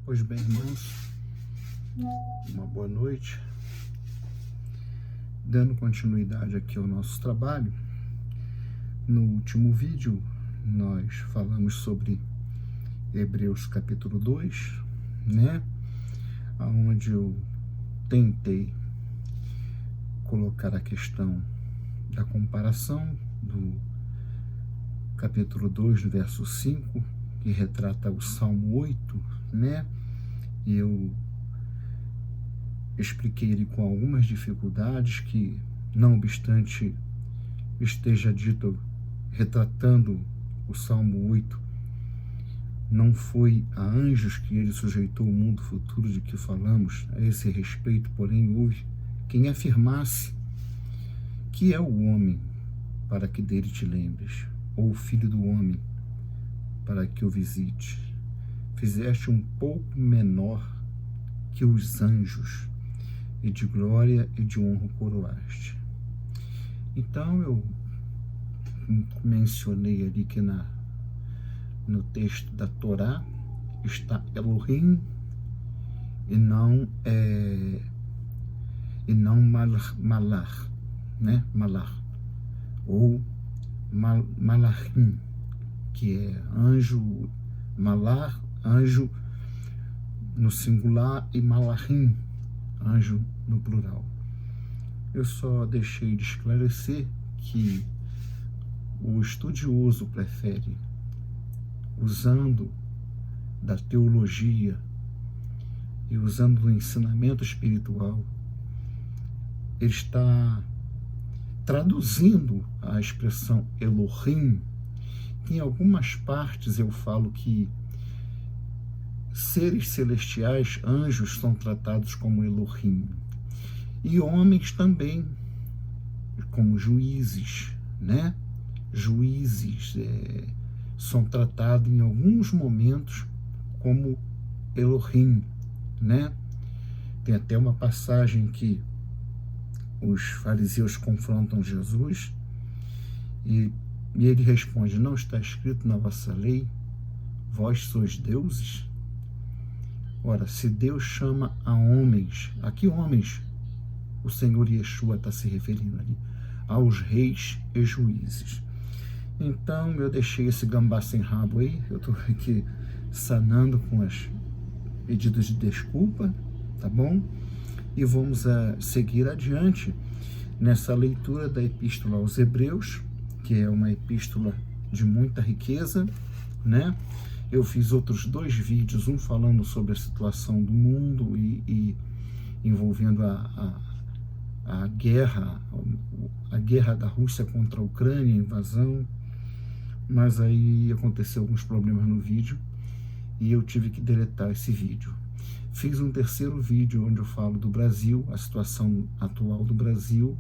Pois bem, irmãos, uma boa noite. Dando continuidade aqui ao nosso trabalho, no último vídeo nós falamos sobre Hebreus capítulo 2, onde eu tentei colocar a questão da comparação do capítulo 2, verso 5, que retrata o Salmo 8, E eu expliquei ele com algumas dificuldades que, não obstante esteja dito, retratando o Salmo 8, não foi a anjos que ele sujeitou o mundo futuro de que falamos a esse respeito, porém houve quem afirmasse que é o homem para que dele te lembres, ou o filho do homem para que o visite. Fizeste um pouco menor que os anjos, e de glória e de honra coroaste. Então eu mencionei ali que no texto da Torá está Elohim e não Malar, Malar, ou Malachim, que é anjo, Malar, anjo no singular, e Malachim, anjo no plural. Eu só deixei de esclarecer que o estudioso prefere, usando da teologia e usando do ensinamento espiritual, ele está traduzindo a expressão Elohim. Em algumas partes eu falo que seres celestiais, anjos, são tratados como Elohim, e homens também, como juízes, Juízes são tratados em alguns momentos como Elohim, Tem até uma passagem que os fariseus confrontam Jesus e ele responde: não está escrito na vossa lei, vós sois deuses? Ora, se Deus chama a homens, a que homens o Senhor Yeshua está se referindo ali? Aos reis e juízes. Então eu deixei esse gambá sem rabo aí, eu estou aqui sanando com as pedidos de desculpa, tá bom? E vamos seguir adiante nessa leitura da Epístola aos Hebreus, que é uma epístola de muita riqueza, Eu fiz outros 2 vídeos, um falando sobre a situação do mundo e envolvendo a guerra da Rússia contra a Ucrânia, a invasão, mas aí aconteceu alguns problemas no vídeo e eu tive que deletar esse vídeo. Fiz um 3º vídeo onde eu falo do Brasil, a situação atual do Brasil,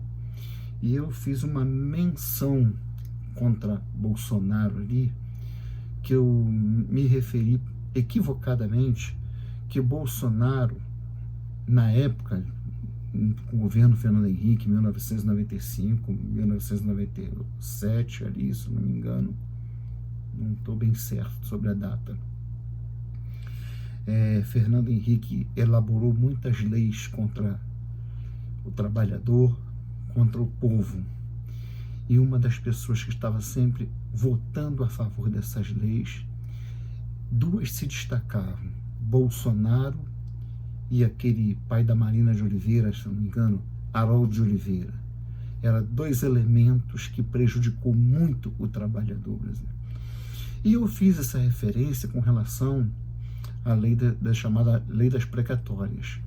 e eu fiz uma menção contra Bolsonaro ali, que eu me referi equivocadamente que Bolsonaro, na época, com o governo Fernando Henrique, 1995, 1997, ali, se não me engano, não estou bem certo sobre a data, Fernando Henrique elaborou muitas leis contra o trabalhador, contra o povo. E uma das pessoas que estava sempre votando a favor dessas leis, 2 se destacavam: Bolsonaro e aquele pai da Marina de Oliveira, se não me engano, Harold de Oliveira. Eram 2 elementos que prejudicou muito o trabalhador brasileiro. E eu fiz essa referência com relação à lei da chamada Lei das Precatórias,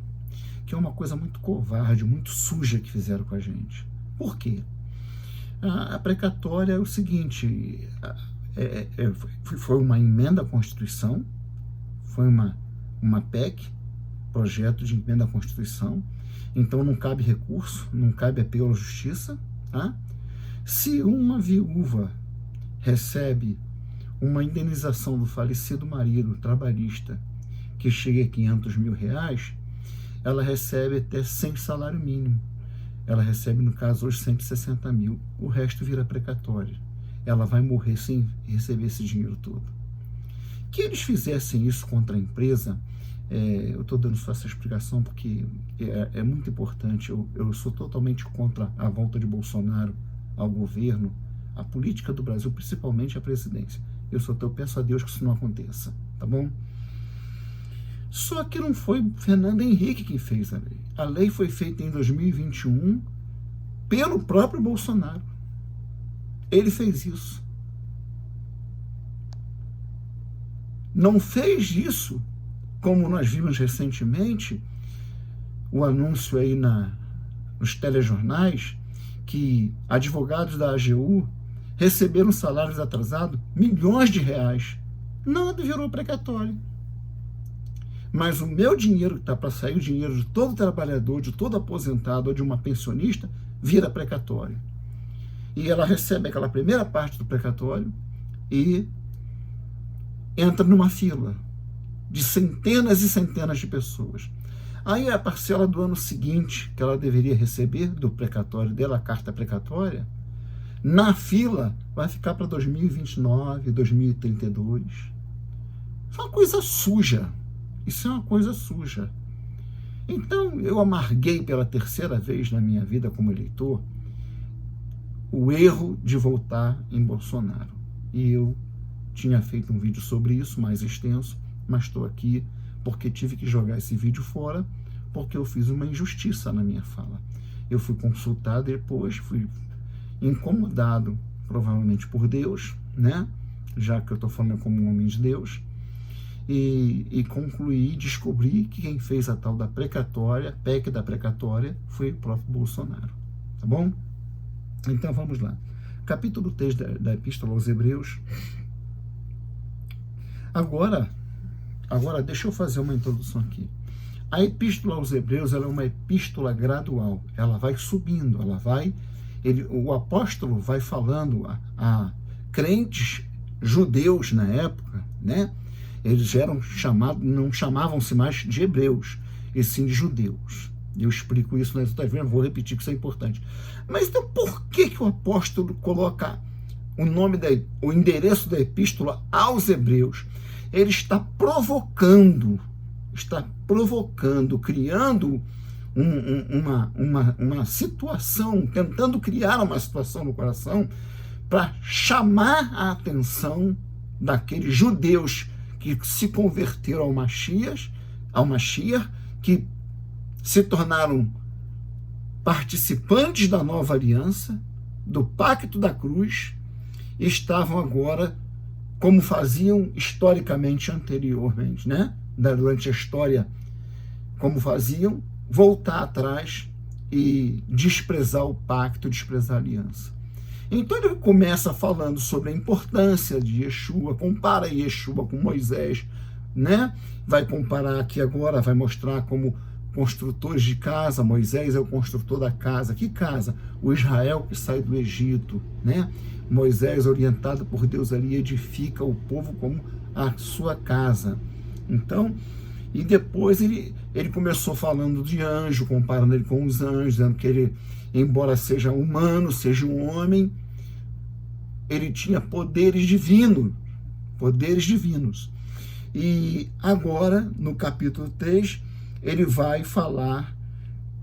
que é uma coisa muito covarde, muito suja que fizeram com a gente. Por quê? A precatória é o seguinte, foi uma emenda à Constituição, foi uma PEC, projeto de emenda à Constituição, então não cabe recurso, não cabe apelo à justiça. Se uma viúva recebe uma indenização do falecido marido trabalhista que chega a R$500 mil, ela recebe até 100 salário mínimo. Ela recebe, no caso, hoje 160 mil. O resto vira precatória. Ela vai morrer sem receber esse dinheiro todo. Que eles fizessem isso contra a empresa Eu estou dando só essa explicação porque é muito importante. Eu sou totalmente contra a volta de Bolsonaro ao governo, a política do Brasil, principalmente a presidência. Eu peço a Deus que isso não aconteça, tá bom? Só que não foi Fernando Henrique quem fez a lei. A lei foi feita em 2021 pelo próprio Bolsonaro. Ele fez isso. Não fez isso, como nós vimos recentemente, o anúncio aí nos telejornais, que advogados da AGU receberam salários atrasados, milhões de reais. Nada virou precatório. Mas o meu dinheiro, que está para sair, o dinheiro de todo trabalhador, de todo aposentado ou de uma pensionista, vira precatório. E ela recebe aquela primeira parte do precatório e entra numa fila de centenas e centenas de pessoas. Aí a parcela do ano seguinte, que ela deveria receber do precatório dela, a carta precatória, na fila vai ficar para 2029, 2032. Isso é uma coisa suja. Isso é uma coisa suja. Então, eu amarguei pela terceira vez na minha vida como eleitor o erro de votar em Bolsonaro. E eu tinha feito um vídeo sobre isso, mais extenso, mas estou aqui porque tive que jogar esse vídeo fora, porque eu fiz uma injustiça na minha fala. Eu fui consultado depois, fui incomodado, provavelmente por Deus, né? Já que eu estou falando como um homem de Deus, e concluí, descobri que quem fez a tal da precatória, PEC da precatória, foi o próprio Bolsonaro, tá bom? Então vamos lá. Capítulo 3 da Epístola aos Hebreus. Agora deixa eu fazer uma introdução aqui. A Epístola aos Hebreus, ela é uma epístola gradual, ela vai subindo, o apóstolo vai falando a crentes judeus na época, né? Eles eram chamados, não chamavam-se mais de hebreus, e sim de judeus. Eu explico isso nas outras vezes, vou repetir que isso é importante. Mas então por que o apóstolo coloca o endereço da epístola aos Hebreus? Ele está provocando, criando uma situação, tentando criar uma situação no coração para chamar a atenção daqueles judeus que se converteram ao Mashiach, que se tornaram participantes da nova aliança, do pacto da cruz, e estavam agora, como faziam historicamente anteriormente, né? Durante a história, como faziam, voltar atrás e desprezar o pacto, desprezar a aliança. Então ele começa falando sobre a importância de Yeshua, compara Yeshua com Moisés, né? Vai comparar aqui agora, vai mostrar como construtores de casa, Moisés é o construtor da casa. Que casa? O Israel que sai do Egito, né? Moisés, orientado por Deus ali, edifica o povo como a sua casa. Então, e depois ele começou falando de anjo, comparando ele com os anjos, dizendo que ele, embora seja humano, seja um homem, ele tinha poderes divinos. E agora, no capítulo 3, ele vai falar,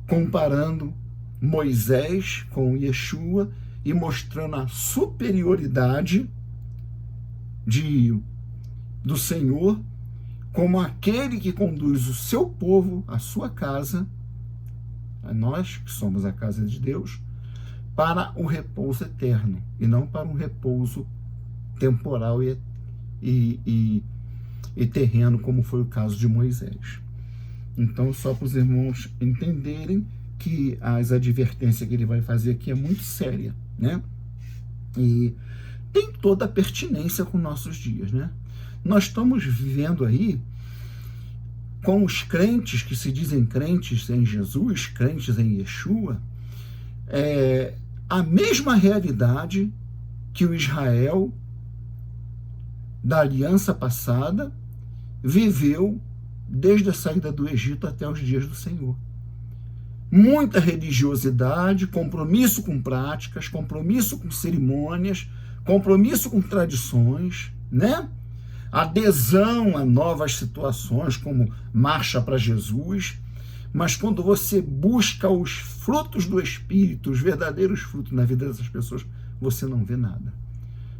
comparando Moisés com Yeshua e mostrando a superioridade do Senhor como aquele que conduz o seu povo, a sua casa, a nós que somos a casa de Deus, para o repouso eterno e não para um repouso temporal e terreno, como foi o caso de Moisés. Então, só para os irmãos entenderem que as advertências que ele vai fazer aqui é muito séria, né? E tem toda a pertinência com nossos dias, né? Nós estamos vivendo aí com os crentes que se dizem crentes em Jesus, crentes em Yeshua, a mesma realidade que o Israel da aliança passada viveu desde a saída do Egito até os dias do Senhor. Muita religiosidade, compromisso com práticas, compromisso com cerimônias, compromisso com tradições, né? adesão a novas situações, como marcha para Jesus, mas quando você busca os frutos do Espírito, os verdadeiros frutos na vida dessas pessoas, você não vê nada.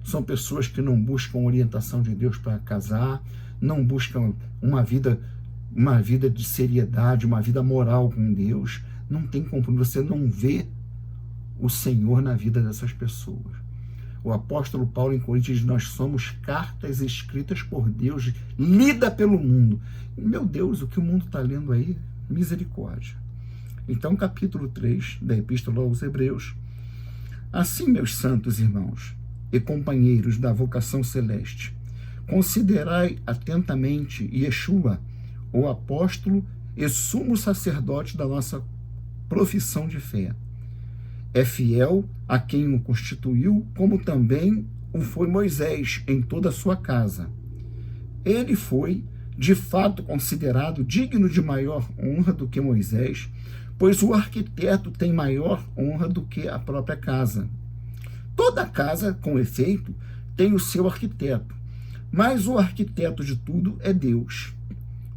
São pessoas que não buscam orientação de Deus para casar, não buscam uma vida de seriedade, uma vida moral com Deus. Não tem compromisso, você não vê o Senhor na vida dessas pessoas. O apóstolo Paulo em Coríntios diz: nós somos cartas escritas por Deus, lida pelo mundo. Meu Deus, o que o mundo está lendo aí? Misericórdia. Então, capítulo 3 da Epístola aos Hebreus. Assim, meus santos irmãos e companheiros da vocação celeste, considerai atentamente Yeshua, o apóstolo e sumo sacerdote da nossa profissão de fé. É fiel a quem o constituiu, como também o foi Moisés em toda a sua casa. Ele foi, de fato, considerado digno de maior honra do que Moisés, pois o arquiteto tem maior honra do que a própria casa. Toda casa, com efeito, tem o seu arquiteto, mas o arquiteto de tudo é Deus.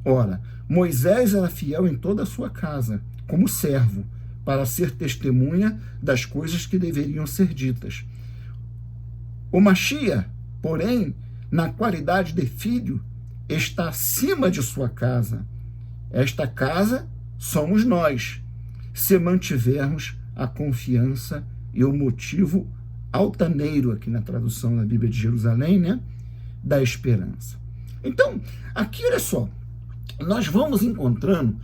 Ora, Moisés era fiel em toda a sua casa, como servo, para ser testemunha das coisas que deveriam ser ditas. O Mashiach, porém, na qualidade de filho, está acima de sua casa. Esta casa somos nós, se mantivermos a confiança e o motivo altaneiro, aqui na tradução da Bíblia de Jerusalém, né, da esperança. Então, aqui, olha só, nós vamos encontrando,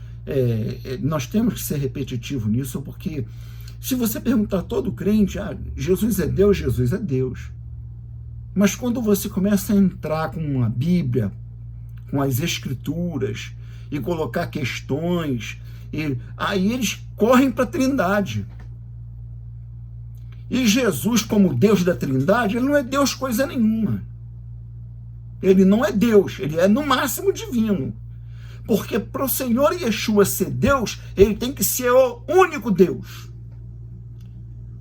nós temos que ser repetitivo nisso, porque se você perguntar a todo crente, Jesus é Deus, Jesus é Deus. Mas quando você começa a entrar com a Bíblia, com as Escrituras, e colocar questões, aí eles correm para a Trindade. E Jesus, como Deus da Trindade, ele não é Deus coisa nenhuma. Ele não é Deus, ele é no máximo divino. Porque para o Senhor Yeshua ser Deus, ele tem que ser o único Deus.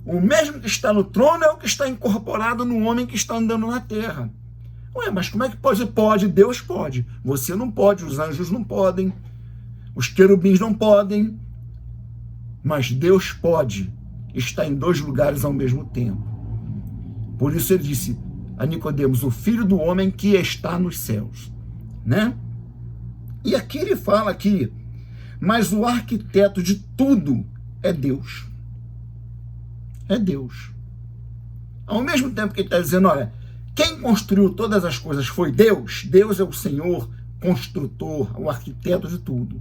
O mesmo que está no trono é o que está incorporado no homem que está andando na terra. Ué, mas como é que pode? Pode, Deus pode. Você não pode, os anjos não podem, os querubins não podem, mas Deus pode estar em dois lugares ao mesmo tempo. Por isso ele disse a Nicodemos, o filho do homem que está nos céus, né? E aqui ele fala que, mas o arquiteto de tudo é Deus. É Deus. Ao mesmo tempo que ele está dizendo, olha, quem construiu todas as coisas foi Deus. Deus é o Senhor construtor, o arquiteto de tudo.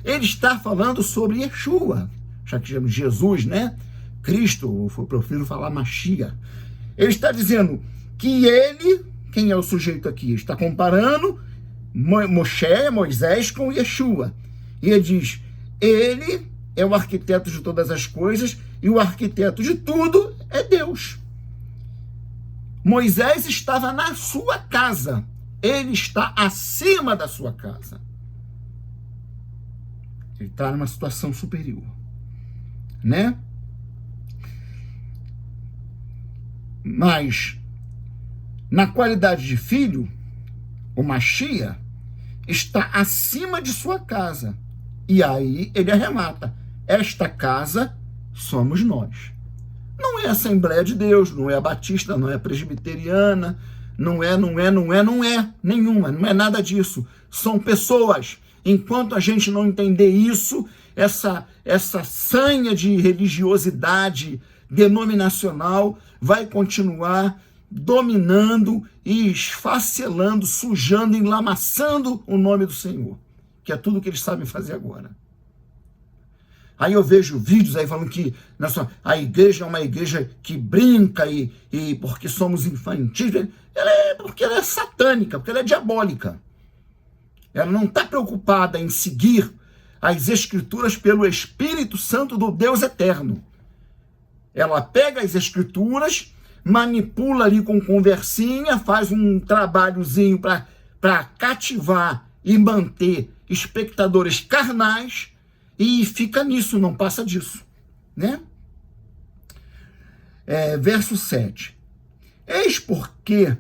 Ele está falando sobre Yeshua, já que chamamos Jesus, né? Cristo, eu prefiro falar Mashiach. Ele está dizendo que ele, quem é o sujeito aqui? Está comparando Moisés com Yeshua. E ele diz, ele é o arquiteto de todas as coisas e o arquiteto de tudo é Deus. Moisés estava na sua casa, ele está acima da sua casa. Ele está numa situação superior, né? Mas, na qualidade de filho, o Mashiach está acima de sua casa. E aí ele arremata, esta casa somos nós. Não é a Assembleia de Deus, não é a Batista, não é a Presbiteriana, não é nenhuma, não é nada disso. São pessoas. Enquanto a gente não entender isso, essa sanha de religiosidade denominacional vai continuar dominando e esfacelando, sujando, enlamaçando o nome do Senhor, que é tudo que eles sabem fazer agora. Aí eu vejo vídeos aí falando que a igreja é uma igreja que brinca e porque somos infantis. Porque ela é satânica, porque ela é diabólica. Ela não está preocupada em seguir as Escrituras pelo Espírito Santo do Deus eterno. Ela pega as Escrituras, manipula ali com conversinha, faz um trabalhozinho para cativar e manter espectadores carnais, e fica nisso, não passa disso, né? Verso 7. Eis porque,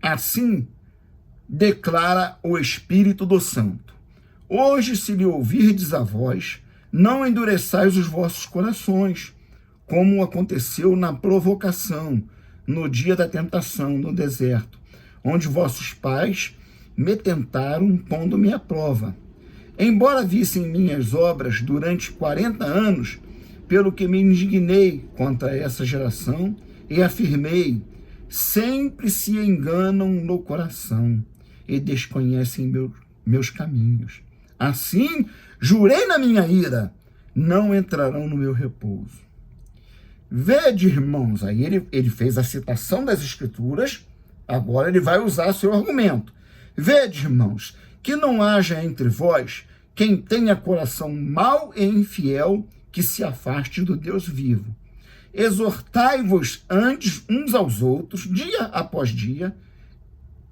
assim, declara o Espírito do Santo. Hoje, se lhe ouvirdes a voz, não endureçais os vossos corações, como aconteceu na provocação, no dia da tentação, no deserto, onde vossos pais me tentaram, pondo-me à prova. Embora vissem minhas obras durante 40 anos, pelo que me indignei contra essa geração e afirmei, sempre se enganam no coração e desconhecem meus caminhos. Assim, jurei na minha ira, não entrarão no meu repouso. Vede, irmãos, aí ele fez a citação das Escrituras, agora ele vai usar seu argumento. Vede, irmãos, que não haja entre vós quem tenha coração mau e infiel, que se afaste do Deus vivo. Exortai-vos antes uns aos outros, dia após dia,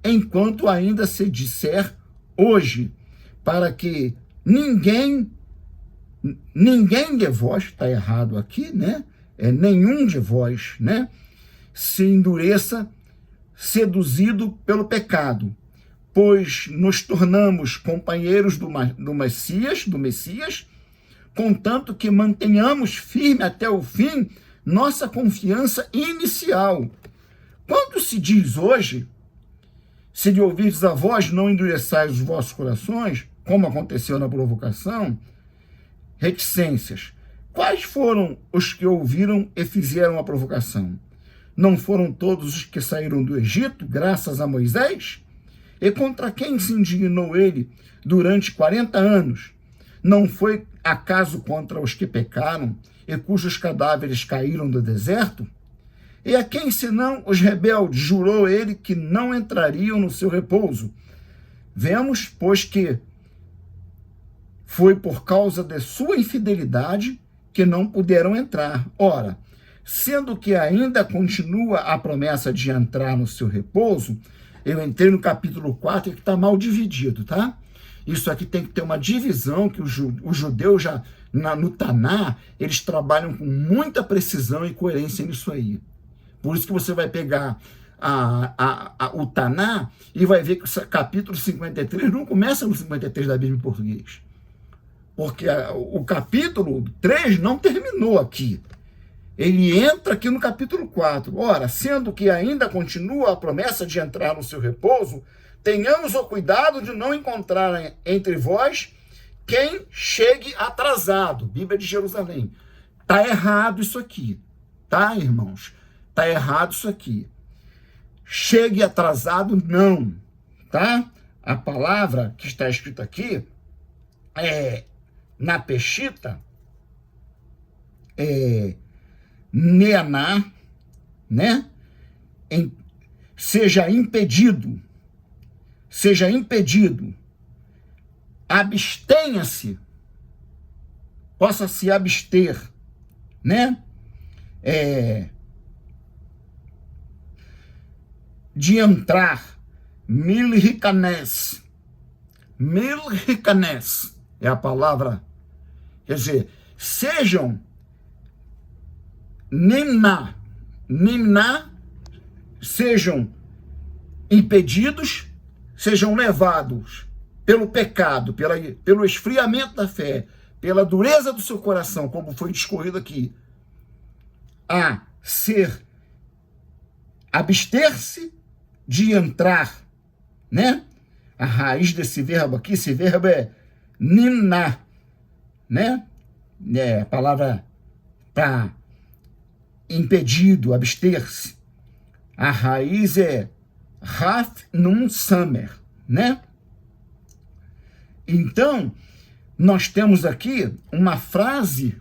enquanto ainda se disser hoje, para que ninguém de vós, está errado aqui, né? Nenhum de vós, né? Se endureça, seduzido pelo pecado, pois nos tornamos companheiros do Messias, contanto que mantenhamos firme até o fim nossa confiança inicial. Quando se diz hoje, se lhe ouvirdes a voz, não endureçais os vossos corações, como aconteceu na provocação, reticências. Quais foram os que ouviram e fizeram a provocação? Não foram todos os que saíram do Egito, graças a Moisés? E contra quem se indignou ele durante 40 anos? Não foi acaso contra os que pecaram e cujos cadáveres caíram do deserto? E a quem, senão os rebeldes, jurou ele que não entrariam no seu repouso? Vemos, pois, que foi por causa de sua infidelidade que não puderam entrar. Ora, sendo que ainda continua a promessa de entrar no seu repouso, eu entrei no capítulo 4 que está mal dividido, tá? Isso aqui tem que ter uma divisão, que os judeus já, no Taná, eles trabalham com muita precisão e coerência nisso aí. Por isso que você vai pegar o Taná e vai ver que o capítulo 53 não começa no 53 da Bíblia em português. Porque o capítulo 3 não terminou aqui. Ele entra aqui no capítulo 4. Ora, sendo que ainda continua a promessa de entrar no seu repouso, tenhamos o cuidado de não encontrar entre vós quem chegue atrasado. Bíblia de Jerusalém. Está errado isso aqui. Tá, irmãos? Está errado isso aqui. Chegue atrasado, não. Tá? A palavra que está escrita aqui na Peshita Neaná, né? Seja impedido, abstenha-se, possa se abster, né? De entrar, milricanés é a palavra, quer dizer, sejam nimná, sejam impedidos, sejam levados pelo pecado, pelo esfriamento da fé, pela dureza do seu coração, como foi discorrido aqui, a abster-se de entrar, né? A raiz desse verbo aqui, esse verbo é nimná, né? A palavra tá impedido, abster-se. A raiz é Raf Nun Samer, né? Então, nós temos aqui uma frase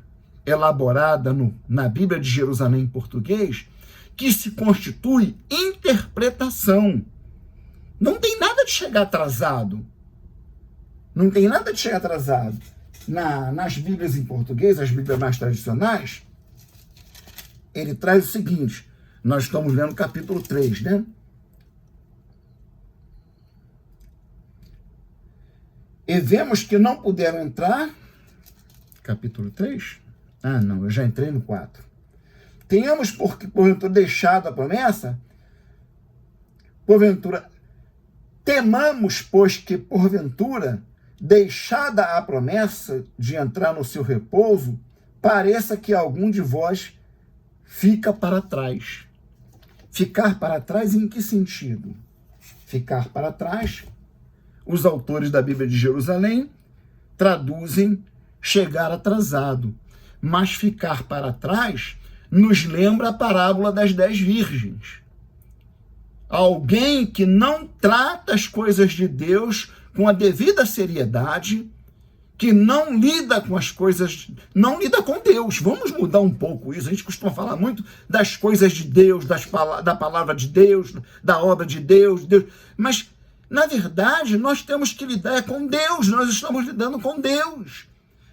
elaborada na Bíblia de Jerusalém em português, que se constitui interpretação. Não tem nada de chegar atrasado. Não tem nada de chegar atrasado. Nas Bíblias em português, as Bíblias mais tradicionais, ele traz o seguinte, nós estamos lendo o capítulo 3, né? E vemos que não puderam entrar, capítulo 3? Ah, não, eu já entrei no 4. Tenhamos, porventura, deixado a promessa? Porventura, Temamos, pois, que, porventura, deixada a promessa de entrar no seu repouso, pareça que algum de vós fica para trás. Ficar para trás em que sentido? Ficar para trás, os autores da Bíblia de Jerusalém traduzem chegar atrasado. Mas ficar para trás nos lembra a parábola das 10 virgens. Alguém que não trata as coisas de Deus com a devida seriedade, que não lida com as coisas, não lida com Deus. Vamos mudar um pouco isso. A gente costuma falar muito das coisas de Deus, da palavra de Deus, da obra de Deus. Mas, na verdade, nós temos que lidar com Deus. Nós estamos lidando com Deus.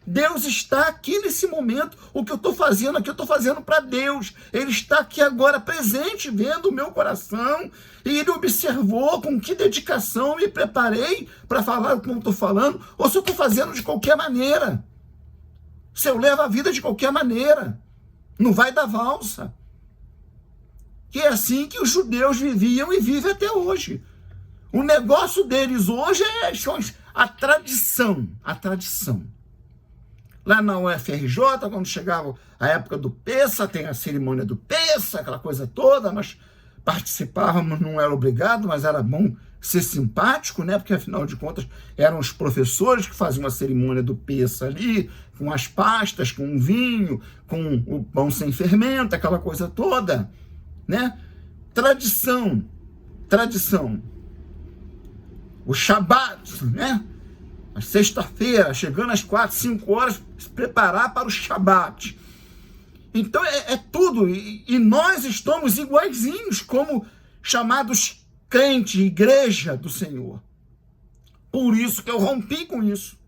Deus está aqui nesse momento. O que eu estou fazendo aqui, eu estou fazendo para Deus. Ele está aqui agora presente, vendo o meu coração. E ele observou com que dedicação eu me preparei para falar como estou falando, ou se eu estou fazendo de qualquer maneira. Se eu levo a vida de qualquer maneira. Não vai dar valsa. E é assim que os judeus viviam e vivem até hoje. O negócio deles hoje é a tradição. A tradição. Lá na UFRJ, quando chegava a época do Pessa, tem a cerimônia do Pessa, aquela coisa toda, nós participávamos, não era obrigado, mas era bom ser simpático, né? Porque, afinal de contas, eram os professores que faziam a cerimônia do Pessa ali, com as pastas, com o vinho, com o pão sem fermento, aquela coisa toda, né? Tradição. O Shabat, né? A sexta-feira, chegando às 4, 5 horas, se preparar para o Shabat. Então é tudo, e nós estamos iguaizinhos como chamados crentes, igreja do Senhor. Por isso que eu rompi com isso.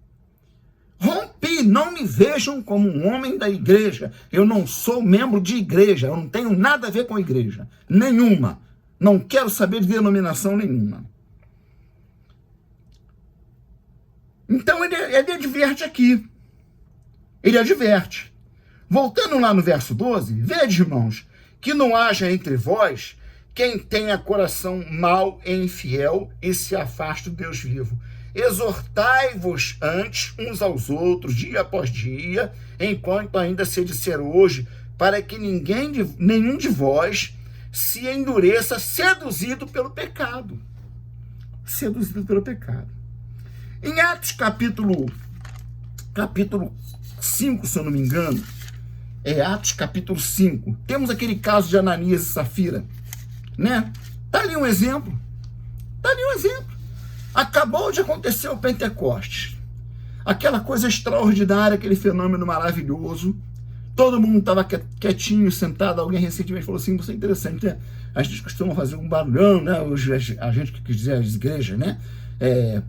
Rompi, não me vejam como um homem da igreja. Eu não sou membro de igreja, eu não tenho nada a ver com igreja, nenhuma. Não quero saber de denominação nenhuma. Então ele adverte aqui. Ele adverte. Voltando lá no verso 12, vede, irmãos, que não haja entre vós quem tenha coração mau e infiel e se afaste do Deus vivo. Exortai-vos antes uns aos outros, dia após dia, enquanto ainda se disser hoje, para que nenhum de vós se endureça, seduzido pelo pecado. Seduzido pelo pecado. Em Atos capítulo 5, se eu não me engano, é Atos capítulo 5, temos aquele caso de Ananias e Safira, né? Está ali um exemplo. Acabou de acontecer o Pentecostes. Aquela coisa extraordinária, aquele fenômeno maravilhoso. Todo mundo estava quietinho, sentado. Alguém recentemente falou assim, isso é interessante, né? A gente costuma fazer um barulhão, né? A gente que quis dizer as igrejas, né?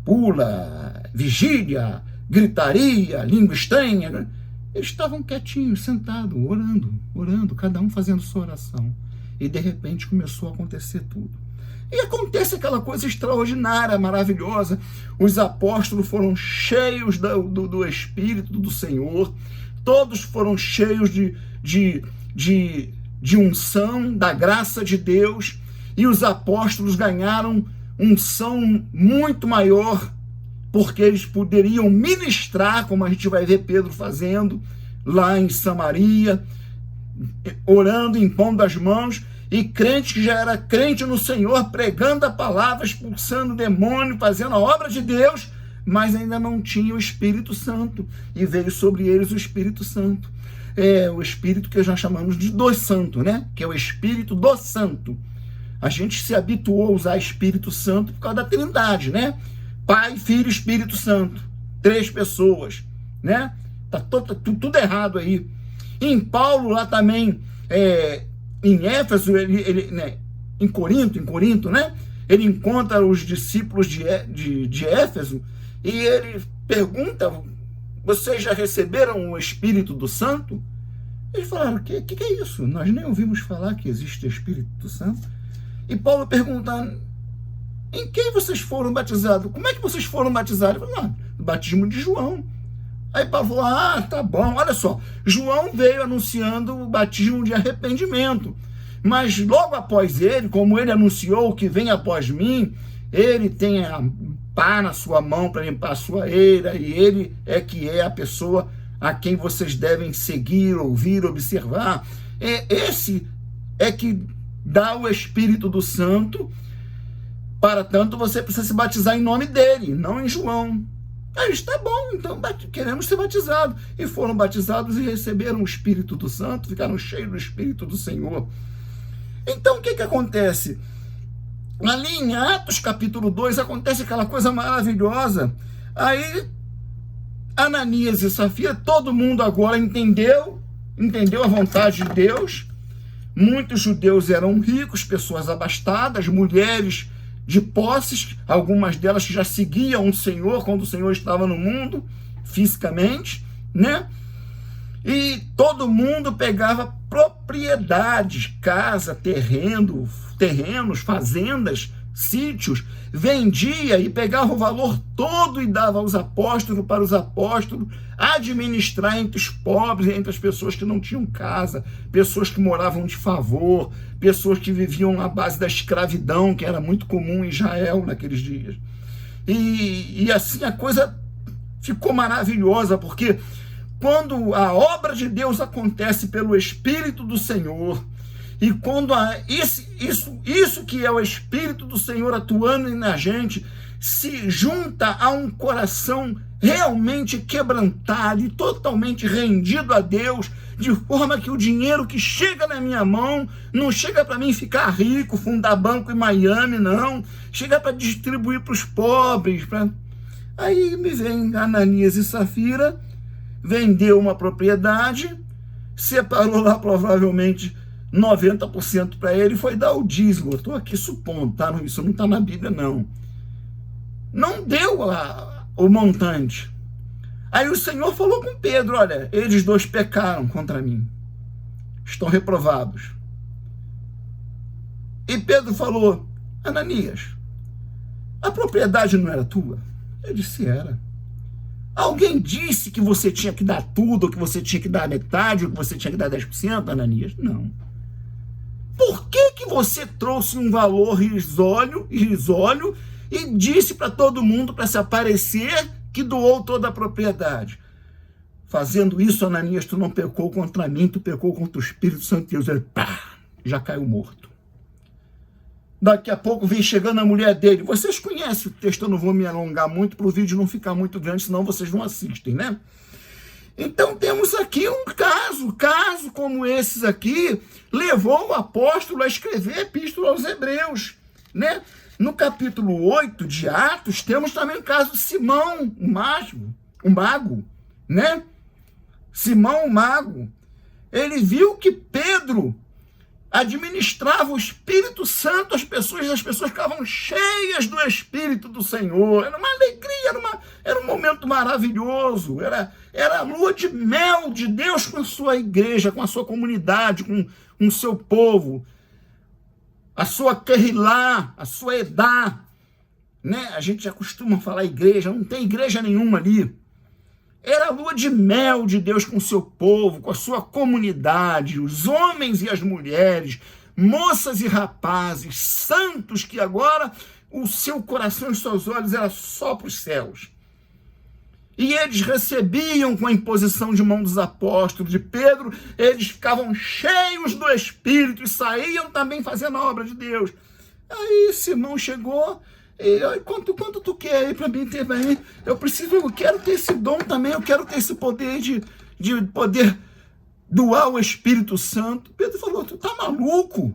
Pula, vigília, gritaria, língua estranha. Né? Eles estavam quietinhos, sentados, orando, cada um fazendo sua oração. E de repente começou a acontecer tudo. E acontece aquela coisa extraordinária, maravilhosa. Os apóstolos foram cheios do Espírito do Senhor. Todos foram cheios de unção, da graça de Deus. E os apóstolos ganharam unção muito maior, porque eles poderiam ministrar, como a gente vai ver Pedro fazendo, lá em Samaria, orando, impondo as mãos. E crente que já era crente no Senhor, pregando a palavra, expulsando o demônio, fazendo a obra de Deus, mas ainda não tinha o Espírito Santo. E veio sobre eles o Espírito Santo. O Espírito que nós chamamos de do Santo, né? Que é o Espírito do Santo. A gente se habituou a usar Espírito Santo por causa da Trindade, né? Pai, Filho e Espírito Santo. 3 pessoas, né? Tá tudo errado aí. Em Paulo, lá também, em Éfeso, né, em Corinto, né? Ele encontra os discípulos de Éfeso e ele pergunta, vocês já receberam o Espírito do Santo? Eles falaram, o que é isso? Nós nem ouvimos falar que existe o Espírito Santo. E Paulo pergunta, em quem vocês foram batizados? Como é que vocês foram batizados? Ele falou, no batismo de João. Aí Paulo falou, tá bom, olha só, João veio anunciando o batismo de arrependimento, mas logo após ele, como ele anunciou que vem após mim, ele tem a pá na sua mão para limpar a sua eira, e ele é que é a pessoa a quem vocês devem seguir, ouvir, observar. Esse é que dá o Espírito do Santo, para tanto você precisa se batizar em nome dele, não em João. Aí está bom, então queremos ser batizados. E foram batizados e receberam o Espírito do Santo, ficaram cheios do Espírito do Senhor. Então o que acontece? Ali em Atos capítulo 2 acontece aquela coisa maravilhosa. Aí Ananias e Safira, todo mundo agora entendeu a vontade de Deus. Muitos judeus eram ricos, pessoas abastadas, mulheres de posses, algumas delas que já seguiam o Senhor quando o Senhor estava no mundo, fisicamente, né? E todo mundo pegava propriedades, casa, terrenos, fazendas, sítios, vendia e pegava o valor todo e dava aos apóstolos, para os apóstolos administrar entre os pobres, entre as pessoas que não tinham casa, pessoas que moravam de favor, pessoas que viviam à base da escravidão, que era muito comum em Israel naqueles dias. E assim a coisa ficou maravilhosa, porque quando a obra de Deus acontece pelo Espírito do Senhor, e quando isso que é o Espírito do Senhor atuando na gente, se junta a um coração realmente quebrantado e totalmente rendido a Deus, de forma que o dinheiro que chega na minha mão não chega para mim ficar rico, fundar banco em Miami, não. Chega para distribuir para os pobres. Aí me vem Ananias e Safira, vendeu uma propriedade, separou lá provavelmente 90% para ele e foi dar o dízimo. Eu estou aqui supondo, tá? Isso não está na Bíblia, não. Não deu o montante. Aí o Senhor falou com Pedro: olha, eles dois pecaram contra mim, estão reprovados. E Pedro falou: Ananias, a propriedade não era tua? Ele disse: era. Alguém disse que você tinha que dar tudo, ou que você tinha que dar metade, ou que você tinha que dar 10%, Ananias? Não. Por que você trouxe um valor irrisório e disse para todo mundo, para se aparecer, que doou toda a propriedade? Fazendo isso, Ananias, tu não pecou contra mim, tu pecou contra o Espírito Santo de Deus. Ele, pá, já caiu morto. Daqui a pouco vem chegando a mulher dele. Vocês conhecem o texto, eu não vou me alongar muito para o vídeo não ficar muito grande, senão vocês não assistem, né? Então temos aqui um caso como esses aqui, levou o apóstolo a escrever a epístola aos Hebreus, né? No capítulo 8 de Atos, temos também o caso de Simão, o mago, né? Simão, o mago. Ele viu que Pedro administrava o Espírito Santo, as pessoas ficavam cheias do Espírito do Senhor. Era uma alegria, era um momento maravilhoso, era a lua de mel de Deus com a sua igreja, com a sua comunidade, com o seu povo, a sua Querrilá, a sua Edá, né? A gente já costuma falar igreja, não tem igreja nenhuma ali. Era a lua de mel de Deus com o seu povo, com a sua comunidade, os homens e as mulheres, moças e rapazes, santos, que agora o seu coração e os seus olhos eram só para os céus. E eles recebiam com a imposição de mão dos apóstolos, de Pedro, eles ficavam cheios do Espírito e saíam também fazendo a obra de Deus. Aí Simão chegou: e quanto tu quer aí para mim ter bem? Eu quero ter esse dom também, eu quero ter esse poder de poder doar o Espírito Santo. Pedro falou: tu tá maluco?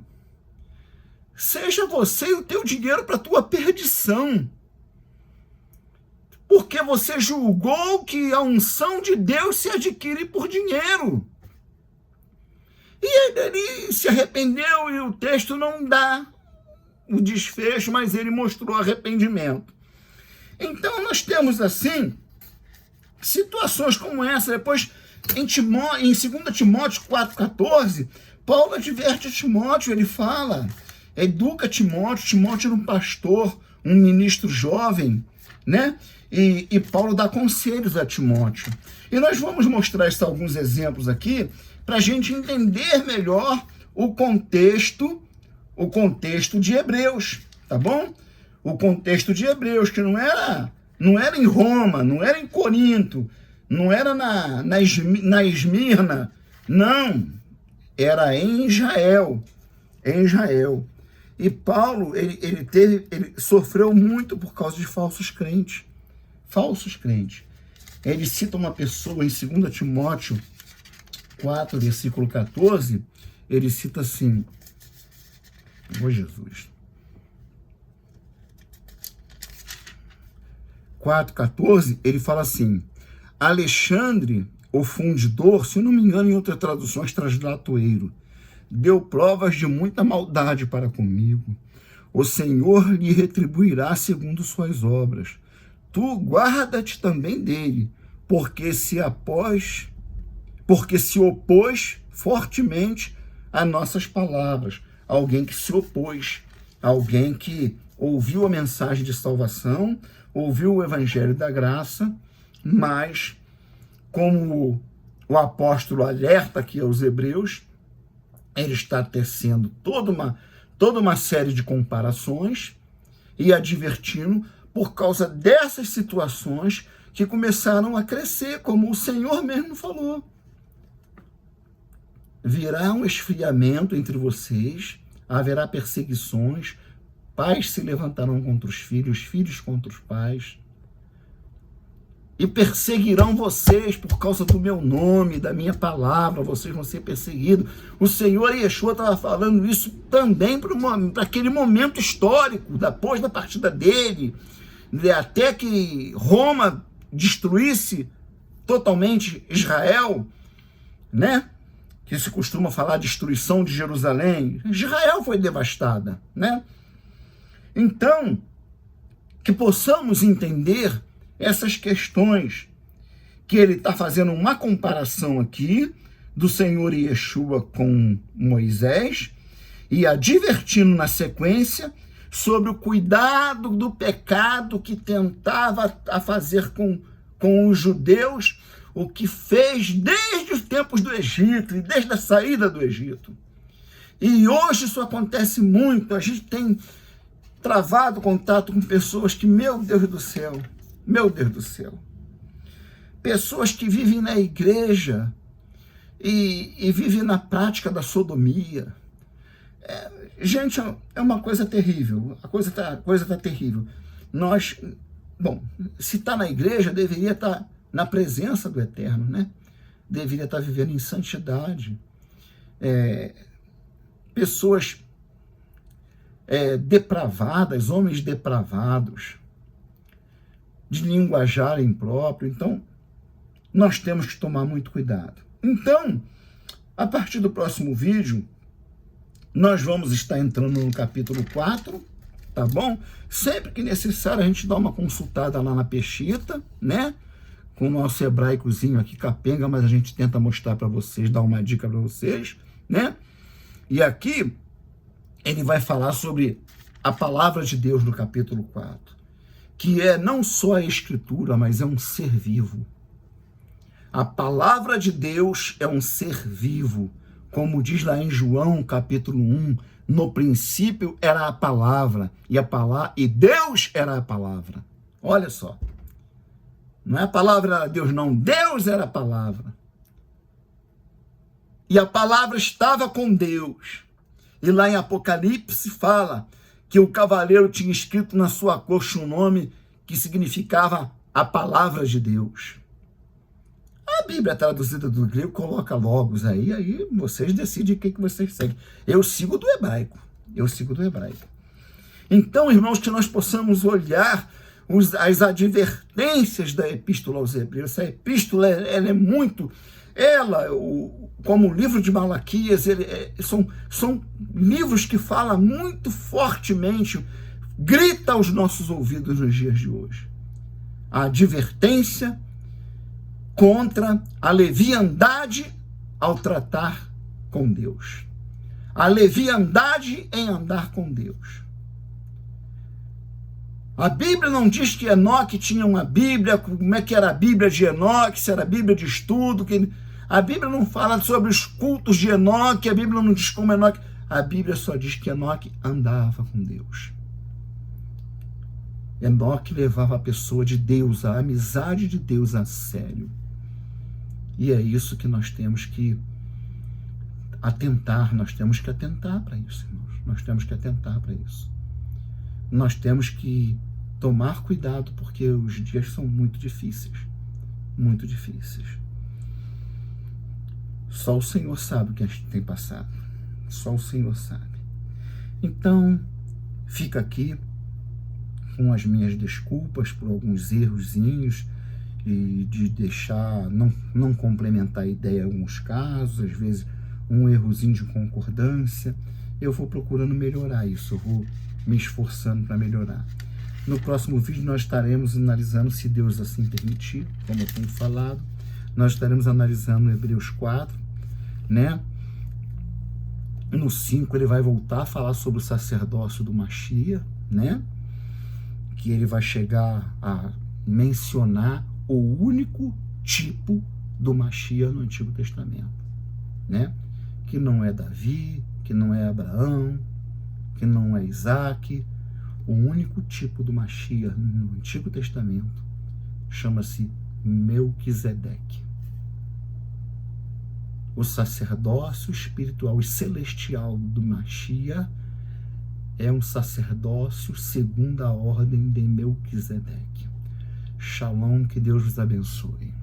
Seja você e o teu dinheiro para tua perdição. Porque você julgou que a unção de Deus se adquire por dinheiro. E ele se arrependeu e o texto não dá o desfecho, mas ele mostrou arrependimento. Então nós temos assim situações como essa. Depois em 2 Timóteo 4,14, Paulo adverte Timóteo, ele fala, educa Timóteo era um pastor, um ministro jovem, né? E Paulo dá conselhos a Timóteo. E nós vamos mostrar alguns exemplos aqui para a gente entender melhor o contexto de Hebreus, tá bom? o contexto de Hebreus, que não era em Roma, não era em Corinto, não era na Esmirna, não, era em Israel, E Paulo, ele sofreu muito por causa de falsos crentes. Ele cita uma pessoa em 2 Timóteo 4, versículo 14, ele cita assim, Jesus, 4,14, ele fala assim: Alexandre, o fundidor, se não me engano, em outras traduções, translatoeiro, deu provas de muita maldade para comigo. O Senhor lhe retribuirá segundo suas obras. Tu guarda-te também dele, porque se opôs fortemente a nossas palavras. Alguém que se opôs, alguém que ouviu a mensagem de salvação, ouviu o evangelho da graça, mas, como o apóstolo alerta aqui aos hebreus, ele está tecendo toda uma série de comparações e advertindo por causa dessas situações que começaram a crescer, como o Senhor mesmo falou. Virá um esfriamento entre vocês, haverá perseguições, pais se levantarão contra os filhos contra os pais, e perseguirão vocês por causa do meu nome, da minha palavra, vocês vão ser perseguidos. O Senhor Yeshua estava falando isso também para aquele momento histórico, depois da partida dele, até que Roma destruísse totalmente Israel, né? Que se costuma falar destruição de Jerusalém. Israel foi devastada, né? Então, que possamos entender essas questões, que ele está fazendo uma comparação aqui do Senhor Yeshua com Moisés e advertindo na sequência sobre o cuidado do pecado que tentava a fazer com os judeus, o que fez desde os tempos do Egito e desde a saída do Egito. E hoje isso acontece muito. A gente tem travado contato com pessoas que, meu Deus do céu, pessoas que vivem na igreja e vivem na prática da sodomia. Gente, é uma coisa terrível, a coisa tá terrível. Se está na igreja, deveria estar na presença do Eterno, né? Deveria estar vivendo em santidade. Pessoas depravadas, homens depravados, de linguajar impróprio. Então, nós temos que tomar muito cuidado. Então, a partir do próximo vídeo, nós vamos estar entrando no capítulo 4, tá bom? Sempre que necessário, a gente dá uma consultada lá na Peshita, né? Com o nosso hebraicozinho aqui, capenga, mas a gente tenta mostrar para vocês, dar uma dica para vocês, né? E aqui, ele vai falar sobre a palavra de Deus no capítulo 4, que é não só a escritura, mas é um ser vivo. A palavra de Deus é um ser vivo, como diz lá em João, capítulo 1, no princípio era a palavra, e Deus era a palavra. Olha só, não é a palavra era Deus, não, Deus era a palavra. E a palavra estava com Deus. E lá em Apocalipse fala que o cavaleiro tinha escrito na sua coxa um nome que significava a palavra de Deus. A Bíblia traduzida do grego coloca logos aí vocês decidem o que vocês seguem. Eu sigo do hebraico. Então, irmãos, que nós possamos olhar as advertências da Epístola aos Hebreus. Essa epístola, ela é muito... como o livro de Malaquias, são livros que falam muito fortemente, grita aos nossos ouvidos nos dias de hoje. A advertência contra a leviandade ao tratar com Deus. A leviandade em andar com Deus. A Bíblia não diz que Enoque tinha uma Bíblia, como é que era a Bíblia de Enoque, se era a Bíblia de estudo. A Bíblia não fala sobre os cultos de Enoque, a Bíblia não diz como Enoque. A Bíblia só diz que Enoque andava com Deus. Enoque levava a pessoa de Deus, a amizade de Deus a sério. E é isso que nós temos que atentar, para isso, irmãos. Nós temos que atentar para isso. Nós temos que tomar cuidado, porque os dias são muito difíceis. Muito difíceis. Só o Senhor sabe o que a gente tem passado. Só o Senhor sabe. Então, fica aqui com as minhas desculpas por alguns errozinhos e de deixar, não complementar a ideia em alguns casos, às vezes um errozinho de concordância. Eu vou procurando melhorar isso, eu vou me esforçando para melhorar. No próximo vídeo nós estaremos analisando, se Deus assim permitir, como eu tenho falado, nós estaremos analisando Hebreus 4, né? No 5 ele vai voltar a falar sobre o sacerdócio do Mashiach, né? Que ele vai chegar a mencionar o único tipo do Mashiach no Antigo Testamento, né? Que não é Davi, que não é Abraão, que não é Isaac. O único tipo do Mashiach no Antigo Testamento chama-se Melquisedeque. O sacerdócio espiritual e celestial do Mashiach é um sacerdócio segundo a ordem de Melquisedeque. Shalom, que Deus vos abençoe.